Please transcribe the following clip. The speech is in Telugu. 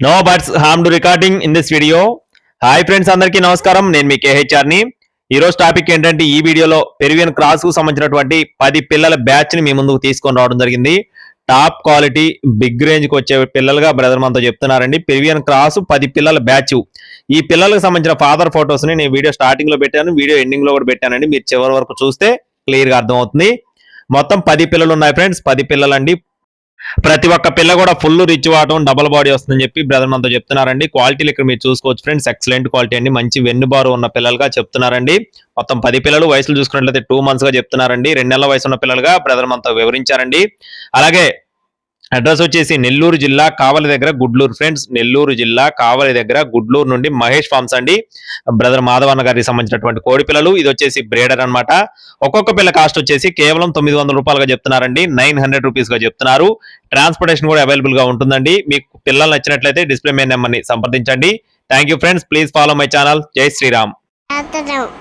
No bats harm to recording in this video. Hi friends, అందరికీ నమస్కారం. నేను మీ కేహెచ్ఆర్ ని. ఈ రోజు టాపిక్ ఏంటంటే, ఈ వీడియోలో పెరువియన్ క్రాస్ కు సంబంధించినటువంటి 10 పిల్లల బ్యాచ్ ని మీ ముందుకు తీసుకొని రావడం జరిగింది. టాప్ క్వాలిటీ బిగ్ రేంజ్ కి వచ్చే పిల్లలుగా బ్రదర్ మనతో చెప్తున్నారండి. పెరువియన్ క్రాస్ 10 పిల్లల బ్యాచ్. ఈ పిల్లలకు సంబంధించిన ఫాదర్ ఫొటోస్ ని నేను వీడియో స్టార్టింగ్ లో పెట్టాను, వీడియో ఎండింగ్ లో కూడా పెట్టానండి. మీరు చివరి వరకు చూస్తే క్లియర్ గా అర్థమవుతుంది. మొత్తం 10 పిల్లలు ఉన్నాయి ఫ్రెండ్స్. 10 పిల్లలండి. ప్రతి ఒక్క పిల్ల కూడా ఫుల్ రిచ్ వాటం, డబుల్ బాడీ వస్తుందని చెప్పి బ్రదర్ మనతో చెప్తున్నారండి. క్వాలిటీలు ఇక్కడ మీరు చూసుకోవచ్చు ఫ్రెండ్స్. ఎక్సలెంట్ క్వాలిటీ అండి. మంచి వెన్నుబారు ఉన్న పిల్లలుగా చెప్తున్నారండి. మొత్తం 10 పిల్లలు. వయసులు చూసుకున్నట్లయితే 2 months గా చెప్తున్నారండి. 2 నెలల వయసు ఉన్న పిల్లలుగా బ్రదర్ మనతో వివరించారండి. అలాగే అడ్రస్ వచ్చేసి నెల్లూరు జిల్లా కావలి దగ్గర గుడ్లూరు ఫ్రెండ్స్. నెల్లూరు జిల్లా కావలి దగ్గర గుడ్లూరు నుండి మహేష్ ఫార్మ్స్ అండి. బ్రదర్ మాధవన్న గారికి సంబంధించినటువంటి కోడి పిల్లలు. ఇది వచ్చేసి బ్రేడర్ అన్నమాట. ఒక్కొక్క పిల్ల కాస్ట్ వచ్చేసి కేవలం 900 రూపాయలుగా చెప్తున్నారండి. 900 రూపీస్ గా చెప్తున్నారు. ట్రాన్స్పోర్టేషన్ కూడా అవైలబుల్ గా ఉంటుందండి. మీకు పిల్లలు నచ్చినట్లయితే డిస్ప్లే మీద నెంబర్ని సంప్రదించండి. Thank you friends. Please follow my channel. జై శ్రీరామ్.